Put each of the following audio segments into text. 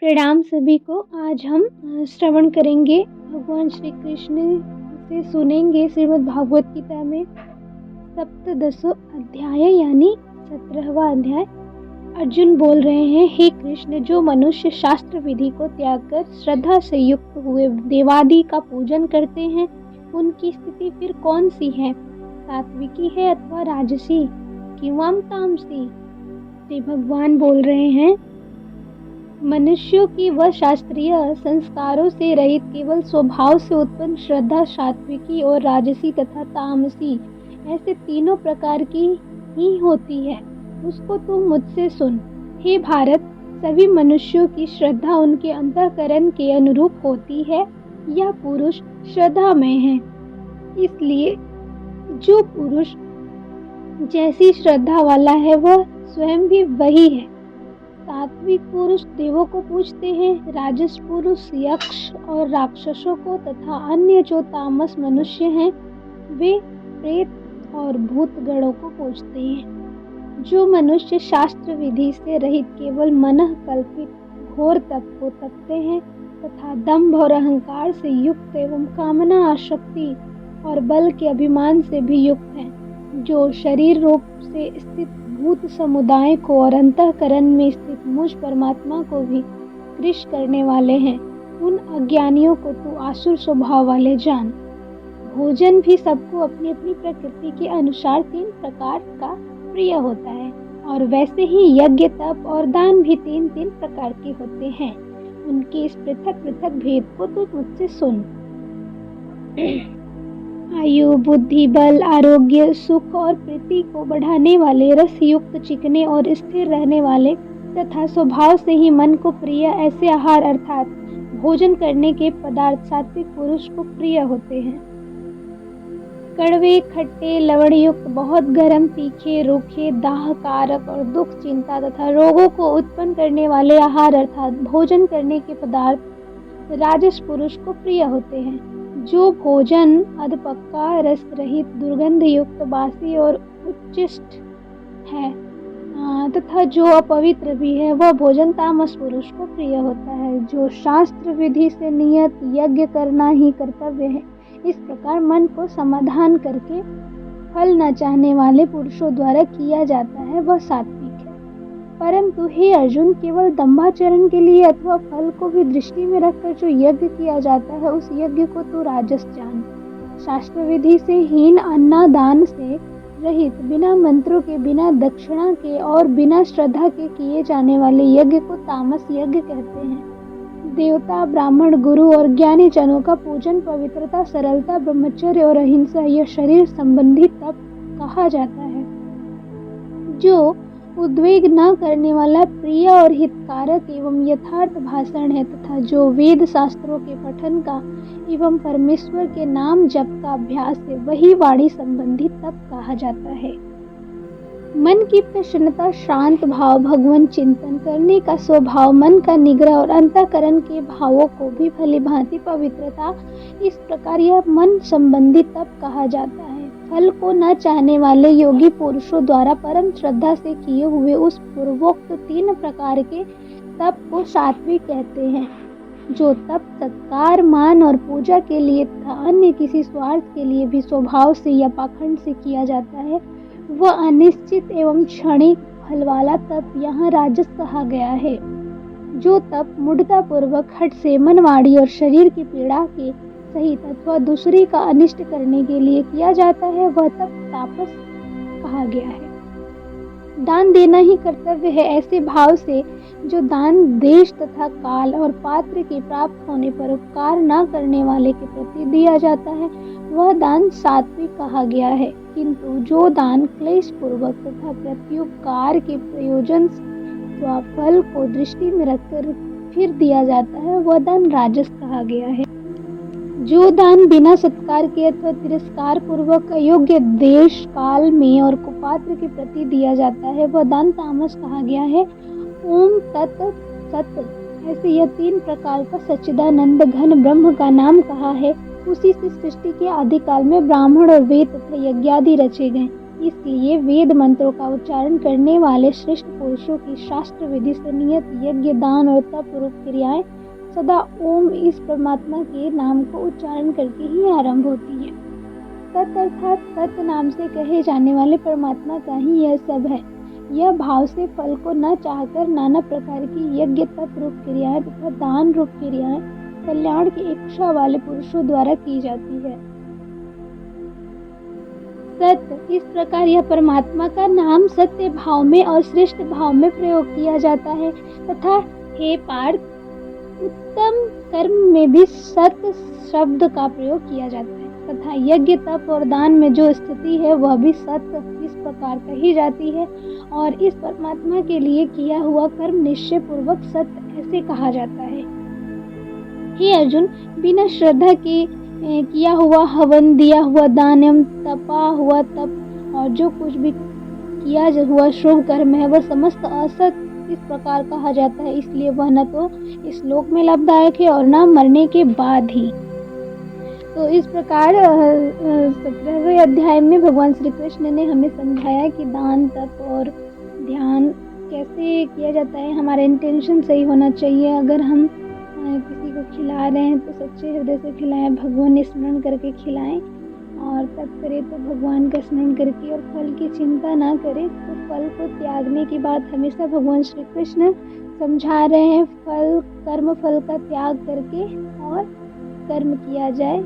प्रणाम सभी को। आज हम श्रवण करेंगे भगवान श्री कृष्ण से सुनेंगे श्रीमद् भागवत गीता में सप्तदशो अध्याय यानी 17वां अध्याय। अर्जुन बोल रहे हैं, हे कृष्ण, जो मनुष्य शास्त्र विधि को त्याग कर श्रद्धा से युक्त हुए देवादि का पूजन करते हैं, उनकी स्थिति फिर कौन सी है? सात्विकी है अथवा राजसी किंवा तामसी? श्री भगवान बोल रहे हैं, मनुष्यों की वह शास्त्रीय संस्कारों से रहित केवल स्वभाव से उत्पन्न श्रद्धा सात्विकी और राजसी तथा तामसी ऐसे तीनों प्रकार की ही होती है। उसको तुम मुझसे सुन। हे भारत, सभी मनुष्यों की श्रद्धा उनके अंतःकरण के अनुरूप होती है। यह पुरुष श्रद्धा में है, इसलिए जो पुरुष जैसी श्रद्धा वाला है वह स्वयं भी वही है। सात्विक पुरुष देवों को पूजते हैं, राजस पुरुष यक्ष और राक्षसों को तथा अन्य जो तामस मनुष्य हैं वे प्रेत और भूत गणों को पूजते हैं। जो मनुष्य शास्त्र विधि से रहित केवल मनः कल्पित घोर तप को तपते हैं तथा दंभ और अहंकार से युक्त एवं कामना आसक्ति और बल के अभिमान से भी युक्त हैं, जो शरीर रूप से स्थित भूत समुदाय को और अंतःकरण में स्थित मुझ परमात्मा को भी कृश करने वाले हैं, उन अज्ञानियों को तू आसुर स्वभाव वाले जान। भोजन भी सबको अपनी अपनी प्रकृति के अनुसार 3 प्रकार का प्रिय होता है, और वैसे ही यज्ञ तप और दान भी 3 प्रकार के होते हैं। उनके इस पृथक पृथक भेद को तू मुझसे सुन। आयु, बुद्धि, बल, आरोग्य, सुख और प्रीति को बढ़ाने वाले, रस युक्त, चिकने और स्थिर रहने वाले तथा स्वभाव से ही मन को प्रिय ऐसे आहार अर्थात भोजन करने के पदार्थ सात्विक पुरुष को प्रिय होते हैं। कड़वे, खट्टे, लवण युक्त, बहुत गर्म, तीखे, रूखे, दाह कारक और दुख, चिंता तथा रोगों को उत्पन्न करने वाले आहार अर्थात भोजन करने के पदार्थ राजस पुरुष को प्रिय होते हैं। जो भोजन अधपक्का, रस रहित, दुर्गंध युक्त, बासी और उच्छिष्ट है तथा जो अपवित्र भी है वह भोजन तामस पुरुष को प्रिय होता है। जो शास्त्र विधि से नियत यज्ञ करना ही कर्तव्य है, इस प्रकार मन को समाधान करके फल न चाहने वाले पुरुषों द्वारा किया जाता है, वह सात्विक है। परंतु हे अर्जुन, केवल दंभाचरण के लिए अथवा फल को भी दृष्टि में रखकर जो यज्ञ किया जाता है, उस यज्ञ को तू राजस जान। शास्त्र विधि से हीन, अन्नदान से रहित, बिना मंत्रों के, बिना दक्षिणा के और बिना श्रद्धा के किए जाने वाले यज्ञ को तामस यज्ञ कहते हैं। देवता, ब्राह्मण, गुरु और ज्ञानी जनों का पूजन पवित्रता, सरलता, ब्रह्मचर्य और अहिंसा यह शरीर संबंधी तप कहा जाता है। जो उद्वेग न करने वाला, प्रिय और हितकारक एवं यथार्थ भाषण है तथा जो वेद शास्त्रों के पठन का एवं परमेश्वर के नाम जप का अभ्यास है, वही वाणी संबंधी तप कहा जाता है। मन की प्रसन्नता, शांत भाव, भगवान चिंतन करने का स्वभाव, मन का निग्रह और अंतःकरण के भावों को भी भली भांति पवित्रता, इस प्रकार यह मन संबंधी तप कहा जाता है। फल को न चाहने वाले योगी पुरुषों द्वारा परम श्रद्धा से किए हुए उस पूर्वोक्त 3 प्रकार के तप को सात्विक कहते हैं। जो तप सत्कार, मान और पूजा के लिए तथा अन्य किसी स्वार्थ के लिए भी स्वभाव से या पाखंड से किया जाता है, वह अनिश्चित एवं क्षणिक फल वाला तप यहाँ राजस कहा गया है। जो तप मूढ़ता पूर्वक हठ से, मन, वाणी और शरीर की पीड़ा के सहित अथवा दूसरे का अनिष्ट करने के लिए किया जाता है, वह तप तापस कहा गया है। दान देना ही कर्तव्य है ऐसे भाव से जो दान देश तथा काल और पात्र के प्राप्त होने पर उपकार न करने वाले के प्रति दिया जाता है, वह दान सात्विक कहा गया है। किंतु जो दान क्लेश पूर्वक तथा प्रत्युपकार के प्रयोजन से फल को दृष्टि में रखकर फिर दिया जाता है, वह दान राजस कहा गया है। जो दान बिना सत्कार के अथवा तिरस्कार पूर्वक अयोग्य देश काल में और कुपात्र के प्रति दिया जाता है, वह दान तामस कहा गया है। ओम तत् सत ऐसे यह 3 प्रकार का सच्चिदानंद घन ब्रह्म का नाम कहा है। उसी से सृष्टि के आदि काल में ब्राह्मण और वेद तथा यज्ञादि रचे गए। इसलिए वेद मंत्रों का उच्चारण करने वाले श्रेष्ठ पुरुषों की शास्त्र विधि से नियत यज्ञ, दान और तप रूप क्रियाएं सदा ओम इस परमात्मा के नाम को उच्चारण करके ही आरंभ होती है। सत अर्थात सत नाम से कहे जाने वाले परमात्मा का ही यह सब है। यह भाव से फल को न चाहकर नाना प्रकार की यज्ञ, तप रूप क्रियाएं तथा दान रूप क्रियाएं कल्याण की इच्छा वाले पुरुषों द्वारा की जाती है। सत, इस प्रकार यह परमात्मा का नाम सत्य भाव में और श्रेष्ठ भाव में प्रयोग किया जाता है तथा हे पार्थ, उत्तम कर्म में भी सत शब्द का प्रयोग किया जाता है तथा यज्ञ, तप और दान में जो स्थिति है वह भी सत इस प्रकार कही जाती है और इस परमात्मा के लिए किया हुआ कर्म निश्चय पूर्वक सत्य ऐसे कहा जाता है। हे अर्जुन, बिना श्रद्धा के किया हुआ हवन, दिया हुआ दान एवं तपा हुआ तप और जो कुछ भी किया हुआ शुभ कर्म है वह समस्त असत इस प्रकार कहा जाता है। इसलिए वह न तो इस लोक में लाभदायक है और न मरने के बाद ही। तो इस प्रकार 17वें अध्याय में भगवान श्री कृष्ण ने हमें समझाया कि दान, तप और ध्यान कैसे किया जाता है। हमारा इंटेंशन सही होना चाहिए। अगर हम किसी को खिला रहे हैं तो सच्चे हृदय से खिलाएं, भगवान स्मरण करके खिलाएं और तप करें तो भगवान का स्मरण करके और फल की चिंता ना करें। तो फल को त्यागने की बात हमेशा भगवान श्री कृष्ण समझा रहे हैं। कर्म फल का त्याग करके और कर्म किया जाए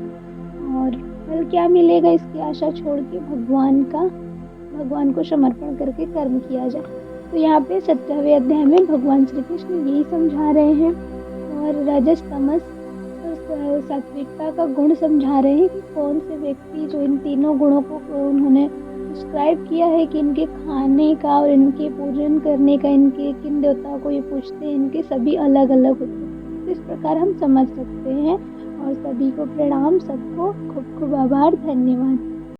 और फल क्या मिलेगा इसकी आशा छोड़ के भगवान को समर्पण करके कर्म किया जाए। तो यहाँ पे 17वें अध्याय में भगवान श्री कृष्ण यही समझा रहे हैं और रजस, तमस और सात्विकता का गुण समझा रहे हैं कि कौन से व्यक्ति जो इन तीनों गुणों को उन्होंने डिस्क्राइब किया है कि इनके खाने का और इनके पूजन करने का, इनके किन देवताओं को ये पूजते हैं, इनके सभी अलग अलग होते हैं। तो इस प्रकार हम समझ सकते हैं और सभी को प्रणाम, सबको खूब खूब आभार, धन्यवाद।